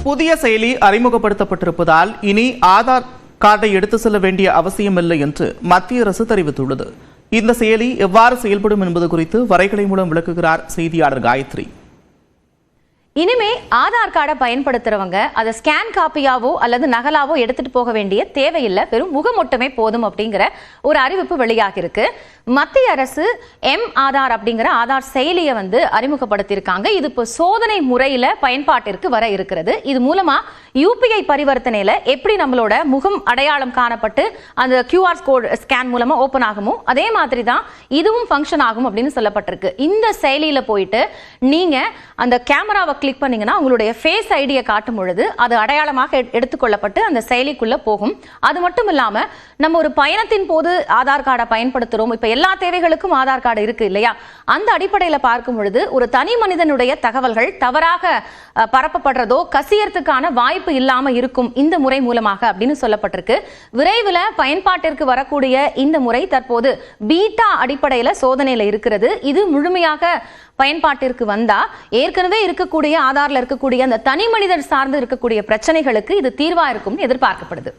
புதிய செயலி அறிமுகப்படுத்தப்பட்டிருப்பதால் இனி ஆதார் கார்டை எடுத்து செல்ல வேண்டிய அவசியமில்லை என்று மத்திய அரசு தெரிவித்துள்ளது. இந்த செயலி எவ்வாறு செயல்படும் என்பது குறித்து வரைகலை மூலம் விளக்குகிறார் செய்தியாளர் காயத்ரி. இனிமே ஆதார் கார்டை பயன்படுத்துறவங்க அதை ஸ்கேன் காப்பியாவோ அல்லது நகலாவோ எடுத்துட்டு போக வேண்டிய தேவையில்லை, வெறும் முகமொட்டமே போதும் அப்படிங்கிற ஒரு அறிவிப்பு வெளியாகி இருக்கு. மத்திய அரசு ஆதார் அப்படிங்கிற ஆதார் செயலியை அறிமுகப்படுத்தியிருக்காங்க. இது இப்போ சோதனை முறையில பயன்பாட்டிற்கு வர இருக்கிறது. இது மூலமா யூபிஐ பரிவர்த்தனையில எப்படி நம்மளோட முகம் அடையாளம் காணப்பட்டு அந்த QR கோட் ஸ்கேன் மூலமா ஓபன் ஆகுமோ அதே மாதிரி தான் இதுவும் ஃபங்க்ஷன் ஆகும் அப்படின்னு சொல்லப்பட்டிருக்கு. இந்த செயலியில போயிட்டு நீங்க அந்த கேமராவை கிளிக் பண்ணீங்கன்னா உங்களுடைய ஃபேஸ் ஐடியை காட்டும் பொழுது அது அடையாளமாக எடுத்துக்கொள்ளப்பட்டு அந்த செயலிக்குள்ள போகும். அது மட்டும் இல்லாம நம்ம ஒரு பயணத்தின் போது ஆதார் கார்டை பயன்படுத்துறோம். இப்ப எல்லா தேவைகளுக்கும் ஆதார் கார்டு இருக்கு இல்லையா? அந்த அடிப்படையில் பார்க்கும் பொழுது ஒரு தனி மனிதனுடைய தகவல்கள் தவறாக பரப்பப்படுறதோ கசியறதுக்கான வாய்ப்பு இல்லாம இருக்கும் இந்த முறை மூலமாக அப்படின்னு சொல்லப்பட்டிருக்கு. விரைவில் பயன்பாட்டிற்கு வரக்கூடிய இந்த முறை தற்போது பீட்டா அடிப்படையில் சோதனையில இருக்கிறது. இது முழுமையாக பயன்பாட்டிற்கு வந்தா ஏற்கனவே இருக்கக்கூடிய ஆதார்ல இருக்கக்கூடிய அந்த தனி மனிதர் சார்ந்து இருக்கக்கூடிய பிரச்சனைகளுக்கு இது தீர்வா இருக்கும் எதிர்பார்க்கப்படுது.